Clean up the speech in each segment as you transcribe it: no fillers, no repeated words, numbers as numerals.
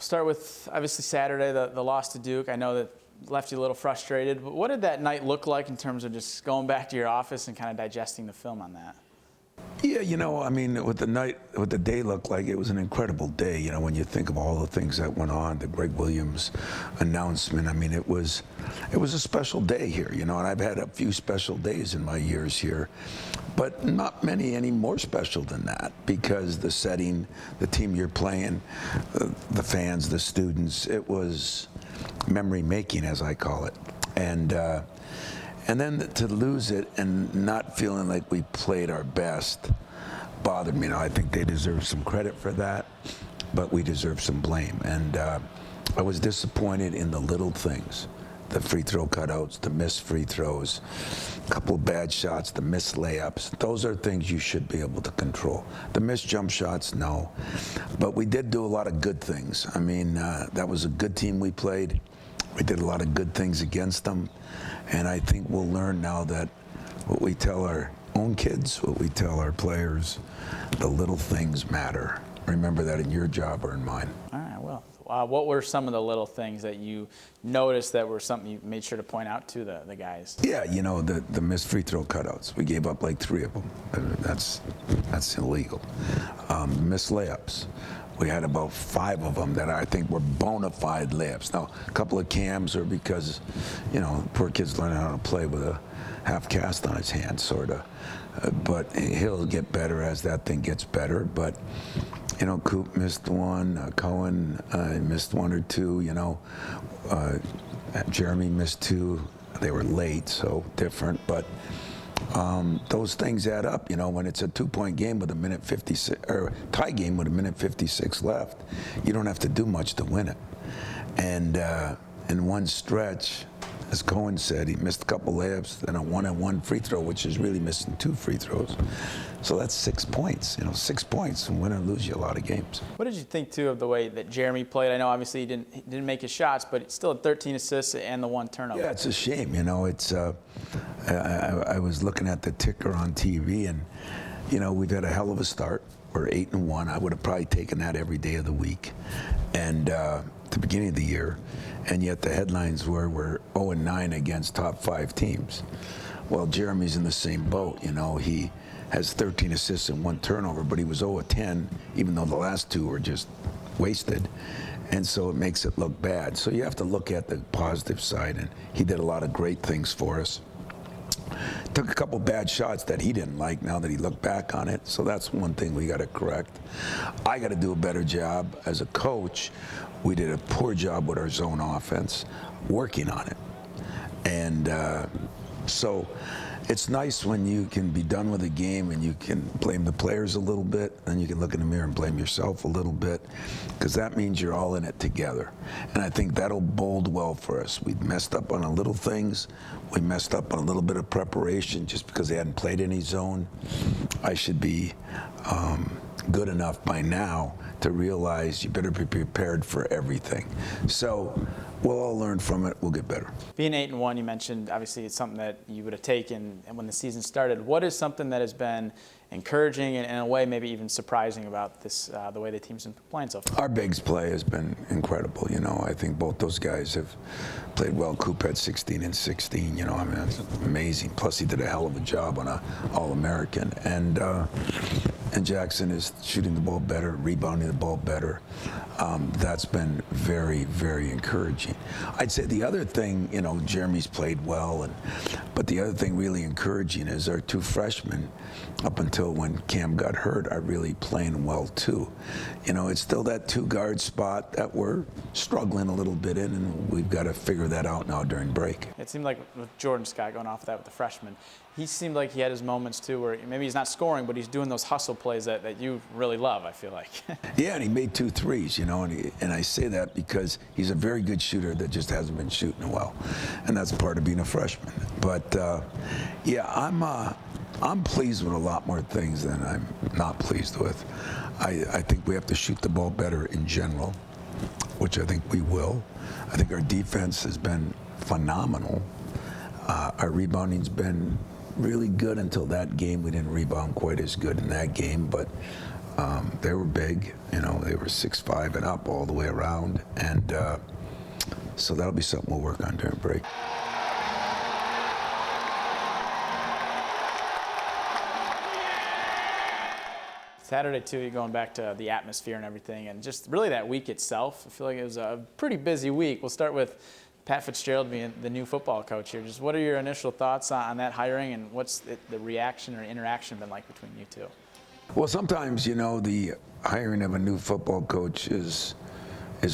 start with, obviously, Saturday, the loss to Duke. I know that left you a little frustrated, but what did that night look like in terms of just going back to your office and kind of digesting the film on that? Yeah, I mean, what the day looked like, it was an incredible day, when you think of all the things that went on, the Greg Williams announcement. I mean, it was a special day here, and I've had a few special days in my years here, but not many any more special than that, because the setting, the team you're playing, the fans, the students, it was memory making, as I call it. And then to lose it and not feeling like we played our best bothered me. I think they deserve some credit for that, but we deserve some blame. And I was disappointed in the little things, the free throw cutouts, the missed free throws, a couple of bad shots, the missed layups. Those are things you should be able to control. The missed jump shots, no. But we did do a lot of good things. I mean, that was a good team we played. We did a lot of good things against them, and I think we'll learn now that what we tell our own kids, what we tell our players, the little things matter. Remember that in your job or in mine. All right, well, what were some of the little things that you noticed that were something you made sure to point out to the guys? Yeah, the missed free throw cutouts. We gave up like 3 of them. That's illegal. Missed layups. We had about 5 of them that I think were bona fide layups. Now, a couple of cams are because, poor kid's learning how to play with a half cast on his hand, sort of. But he'll get better as that thing gets better. But, Coop missed one, Cohen missed 1 or 2, Jeremy missed 2. They were late, so different. But those things add up, when it's a 2-point game with a minute 56, or tie game with a minute 56 left, you don't have to do much to win it. And in one stretch, as Cohen said, he missed a couple layups and a 1-and-1 free throw, which is really missing 2 free throws. So that's 6 points, 6 points, and win or lose you a lot of games. What did you think, too, of the way that Jeremy played? I know, obviously, he didn't make his shots, but still had 13 assists and the 1 turnover. Yeah, it's a shame, it's, I was looking at the ticker on TV, and, we've had a hell of a start. We're 8-1. I would have probably taken that every day of the week, and at the beginning of the year, and yet the headlines were we're 0-9 against top 5 teams. Well, Jeremy's in the same boat, he has 13 assists and 1 turnover, but he was 0-10, even though the last 2 were just wasted. And so it makes it look bad. So you have to look at the positive side, and he did a lot of great things for us. Took a couple bad shots that he didn't like now that he looked back on it. So that's one thing we got to correct. I got to do a better job as a coach. We did a poor job with our zone offense, working on it. And so it's nice when you can be done with a game and you can blame the players a little bit, and you can look in the mirror and blame yourself a little bit, because that means you're all in it together. And I think that'll bode well for us. We messed up on the little things. We messed up on a little bit of preparation just because they hadn't played any zone. I should be good enough by now to realize you better be prepared for everything. So we'll all learn from it. We'll get better. Being 8-1, you mentioned, obviously, it's something that you would have taken when the season started. What is something that has been encouraging and, in a way, maybe even surprising about this, the way the team's been playing so far? Our bigs play has been incredible. I think both those guys have played well. Coop had 16 and 16. It's amazing. Plus, he did a hell of a job on a All-American. And Jackson is shooting the ball better, rebounding the ball better. That's been very, very encouraging. I'd say the other thing, Jeremy's played well, but the other thing really encouraging is our 2 freshmen, up until when Cam got hurt, are really playing well too. It's still that 2-guard spot that we're struggling a little bit in, and we've got to figure that out now during break. It seemed like with Jordan Scott going off that with the freshmen, he seemed like he had his moments too where maybe he's not scoring, but he's doing those hustle plays that you really love, I feel like. Yeah, and he made 2 threes, and I say that because he's a very good shooter that just hasn't been shooting well, and that's part of being a freshman. But yeah, I'm pleased with a lot more things than I'm not pleased with. I think we have to shoot the ball better in general, which I think we will. I think our defense has been phenomenal. Our rebounding's been really good until that game. We didn't rebound quite as good in that game, but They were big, they were 6'5" and up all the way around, and so that'll be something we'll work on during break. Saturday too, you're going back to the atmosphere and everything, and just really that week itself. I feel like it was a pretty busy week. We'll start with Pat Fitzgerald being the new football coach here. Just what are your initial thoughts on that hiring, and what's the reaction or interaction been like between you two? Well, sometimes, the hiring of a new football coach is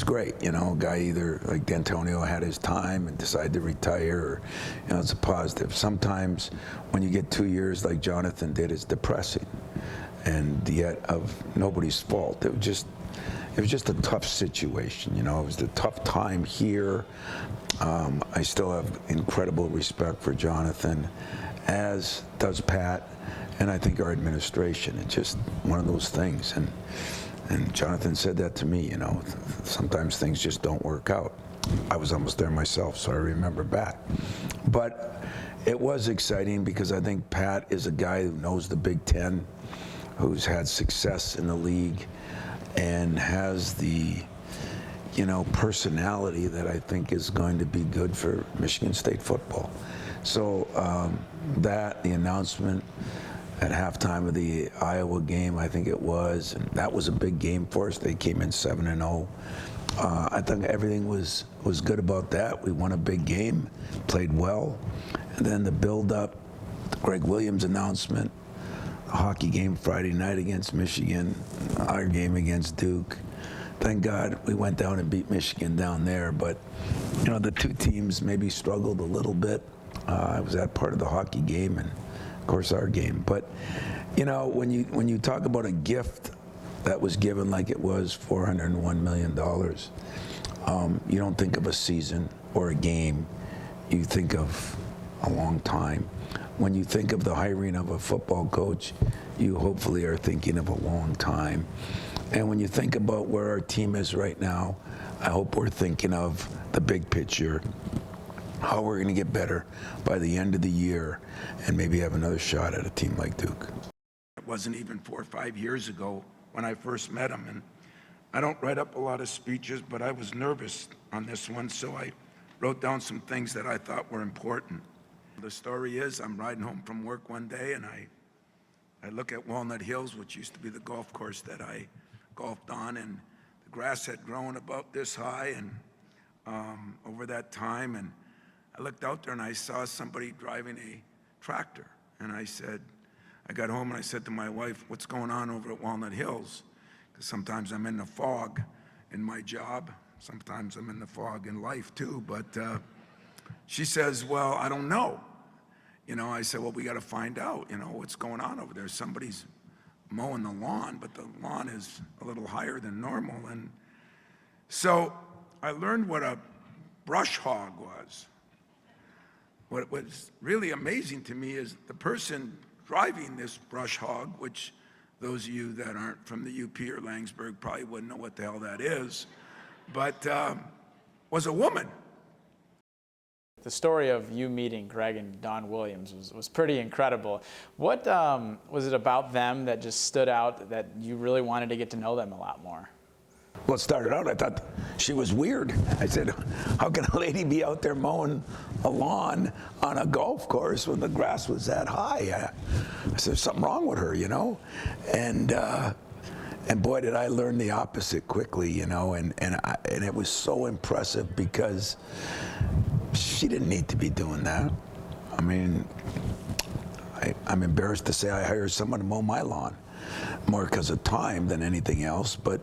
great. A guy either like D'Antonio had his time and decided to retire, or, it's a positive. Sometimes when you get 2 years like Jonathan did, it's depressing, and yet of nobody's fault. It was just a tough situation. It was a tough time here. I still have incredible respect for Jonathan, as does Pat, and I think our administration. It's just one of those things. And Jonathan said that to me, sometimes things just don't work out. I was almost there myself, so I remember back. But it was exciting because I think Pat is a guy who knows the Big Ten, who's had success in the league, and has the personality that I think is going to be good for Michigan State football. So the announcement at halftime of the Iowa game, I think it was, and that was a big game for us. They came in 7-0. I think everything was good about that. We won a big game, played well, and then the build-up, the Greg Williams announcement, the hockey game Friday night against Michigan, our game against Duke. Thank God we went down and beat Michigan down there, but the two teams maybe struggled a little bit. I was at part of the hockey game and, of course, our game. But when you talk about a gift that was given like it was $401 million, you don't think of a season or a game. You think of a long time. When you think of the hiring of a football coach, you hopefully are thinking of a long time. And when you think about where our team is right now, I hope we're thinking of the big picture, how we're going to get better by the end of the year and maybe have another shot at a team like Duke. It wasn't even 4 or 5 years ago when I first met him. And I don't write up a lot of speeches, but I was nervous on this one, so I wrote down some things that I thought were important. The story is, I'm riding home from work one day, and I look at Walnut Hills, which used to be the golf course that I golfed on, and the grass had grown about this high and over that time. And I looked out there and I saw somebody driving a tractor. And I got home and I said to my wife, "What's going on over at Walnut Hills?" Because sometimes I'm in the fog in my job. Sometimes I'm in the fog in life too. But she says, "Well, I don't know." I said, "Well, we got to find out, what's going on over there. Somebody's mowing the lawn, but the lawn is a little higher than normal." And so I learned what a brush hog was. What was really amazing to me is the person driving this brush hog, which those of you that aren't from the UP or Langsburg probably wouldn't know what the hell that is, but was a woman. The story of you meeting Greg and Don Williams was pretty incredible. What was it about them that just stood out that you really wanted to get to know them a lot more? Well, it started out, I thought she was weird. I said, how can a lady be out there mowing a lawn on a golf course when the grass was that high? I said, there's something wrong with her, And boy, did I learn the opposite quickly, and it was so impressive because she didn't need to be doing that. I mean, I'm embarrassed to say I hired someone to mow my lawn, more because of time than anything else, but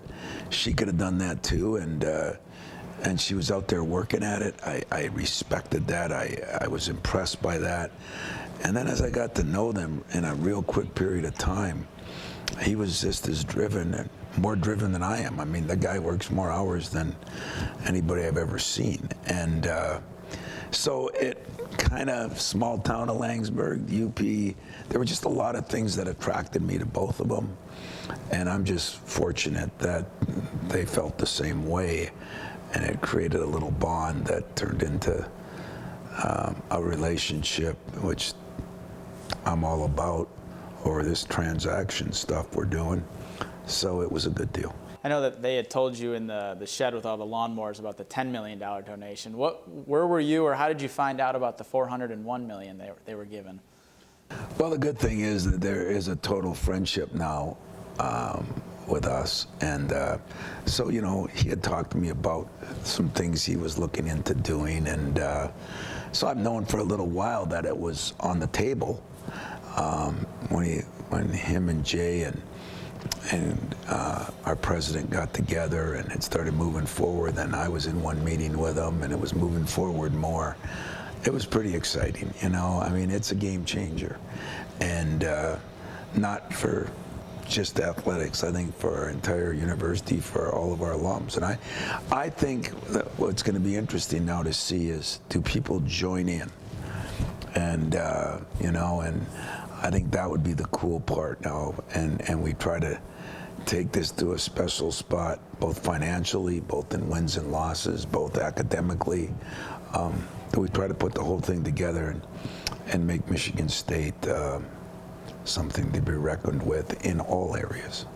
she could have done that too, and she was out there working at it. I respected that. I was impressed by that. And then as I got to know them in a real quick period of time, he was just as driven and more driven than I am. I mean, the guy works more hours than anybody I've ever seen. And so it kind of, small town of Langsburg, UP, there were just a lot of things that attracted me to both of them. And I'm just fortunate that they felt the same way. And it created a little bond that turned into a relationship, which I'm all about, over this transaction stuff we're doing. So it was a good deal. I know that they had told you in the shed with all the lawnmowers about the $10 million donation. Where were you, or how did you find out about the $401 million they were given? Well, the good thing is that there is a total friendship now with us. And so, he had talked to me about some things he was looking into doing. And so I've known for a little while that it was on the table when him and Jay and our president got together and it started moving forward. Then I was in one meeting with them and it was moving forward more. It was pretty exciting, I mean, it's a game changer. And not for just athletics, I think for our entire university, for all of our alums. And I think that what's going to be interesting now to see is, do people join in? And, and I think that would be the cool part now. And we try to take this to a special spot, both financially, both in wins and losses, both academically. We try to put the whole thing together and make Michigan State something to be reckoned with in all areas.